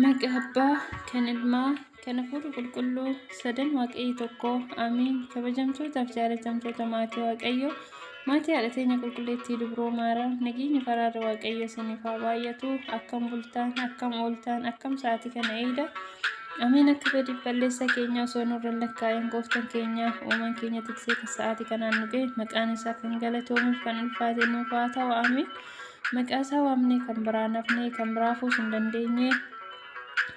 Maqaa kan ilmaa kan hafuura qulqulluu sadan waaqayyo tokko amiin. Kabajamtootaaf jaalatamtoota maatii waaqayyo maatii haadha teenya qulqulleettii dubroo maaraam nageenyi faraarra waaqayyo isiniif haa baay'atu. Akkam bultaan akkam ooltaan akkam sa'aatii kana eegda amiin. Akka gadi balleessa keenya osoo nurra lakkaa'een gooftaan keenya uumaan keenya tiksee sa'aatii kanaan nu ga'e maqaan isaa kan galatoomuuf kan ulfaate nuuf haa ta'u amiin. Maqaa isaa waamnee kan biraa nafnee kan biraa fuusuu hin dandeenye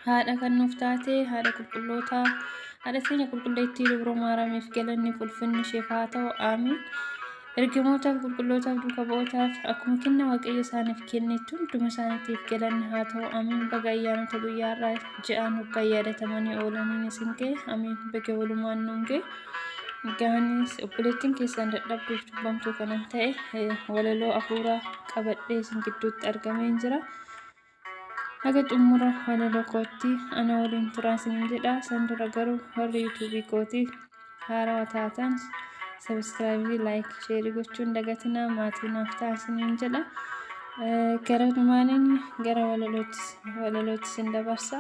haadha kan nuuf taate haadha qulqullootaa haadha teenya qulqulleettii dubroo maaraamiif galanni ulfinni isheef haa ta'u amiin. Ergamootaaf qulqullootaaf duuka bu'ootaaf akkuma kenna waaqayyo isaaniif kennetti hunduma isaaniitiif galanni haa ta'u amiin. Baga ayyaanota guyyaa irraa ji'aan hoggaa yaadatamanii oolaniin isin ga'e amiin. Baga walumaan nuun ga'e gaanis obboleettiin keessan dadhabduuf dubbamtuu kanan ta'e walaloo hafuuraa qabadhee isin gidduutti argameen jira. Haga xumura walaloo kootti ana waliin turaa isiniin jedha. San dura garuu warri yuutuubii kootii haarawaa taatan sabskraayibii laayik sheerii gochuun dagatinaa maatii naaf ta'a isiniin jedha. Gara dhumaaniin gara walalootti isin dabarsa.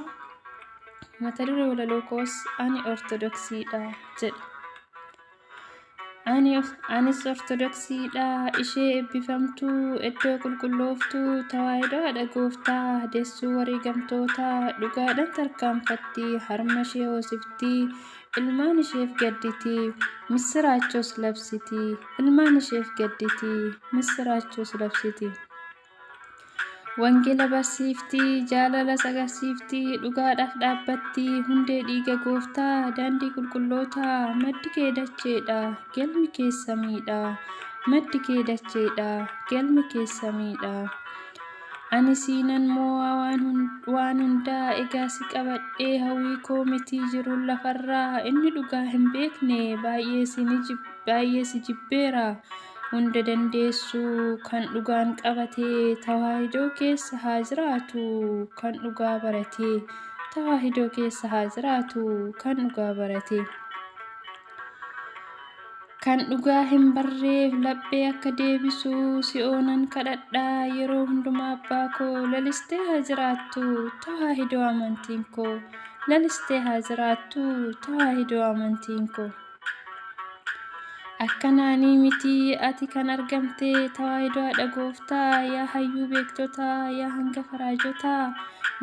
Mata duree walaloo koos ani ortodoksiidha jedha. Anis ortodoksiidha ishee eebbifamtuu iddoo qulqullooftuu tawaahidoo haadha gooftaa deessuu wareegamtoota dhugaadhaan tarkaanfatti harma ishee hoosifti ilmaan isheef gadditi misiraachoos labsiti ilmaan isheef gadditi misiraachoos labsiti. Wangeela barsiifti jaalala agarsiifti dhugaadhaaf dhaabbatti hundee dhiiga gooftaa daandii qulqullootaa maddi kee dacheedha galmi keessa miidha maddi kee dacheedha galmi keessa miidha. Ani siinan moo'aa waan hundaa egaa si qabadhee hawwii koo mitii jiruun lafarraa inni dhugaa hin beekne baay'ee si jibbeera. Hunda dandeessu kan dhugaan qabatee tawaahidoo keessa haa jiraatu kan dhugaa baratee tawaahidoo keessa haa jiraatu kan dhugaa baratee. Kan dhugaa hin barreef laphee akka deebisu si'oonan kadhadhaa yeroo hundumaa abbaa koo lalistee haa jiraattu tawaahidoo amantiin koo lalistee haa jiraattu tawaahidoo amantiin koo. Akkanaanii miti ati kan argamte tawaahidoo haadha gooftaa yaa hayyuu beektotaa yaa hangafa raajotaa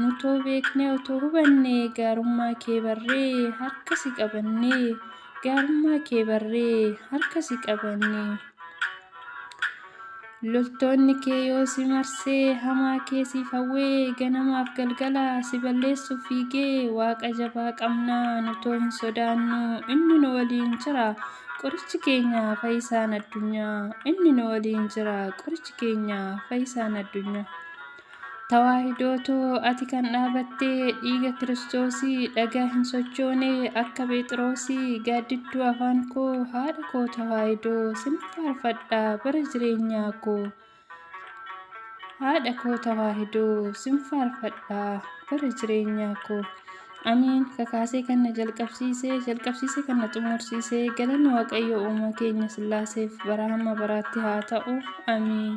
nutoo beeknee otoo hubannee gaarummaa kee barree harka si qabannee gaarummaa kee barree harka si qabannee. Loltoonni kee yoo si marsee hamaa kee siif hawwee ganamaaf galgala si balleessuuf fiigee waaqa jabaa qabnaa nutoo hin sodaannu inni nu waliin jira. Qorichi keenya fayyisaan addunyaa inni nu waliin jira qorichi keenya fayyisaan addunyaa. Tawaahidootoo ati kan dhaabattee dhiiga kiristoosii dhagaa hin sochoone akka Phexrosii gaaddidduu afaan koo haadha koo tawaahidoo sin faarfadha bara jireenyaa koo haadha koo tawaahidoo sin faarfadha bara jireenyaa koo. Amiin. Kakaasee kan na jalqabsiisee kan na xumursiisee galanni waaqayyo uumaa keenya Sillaaseef bara hamma baraatti haa ta'u amiin.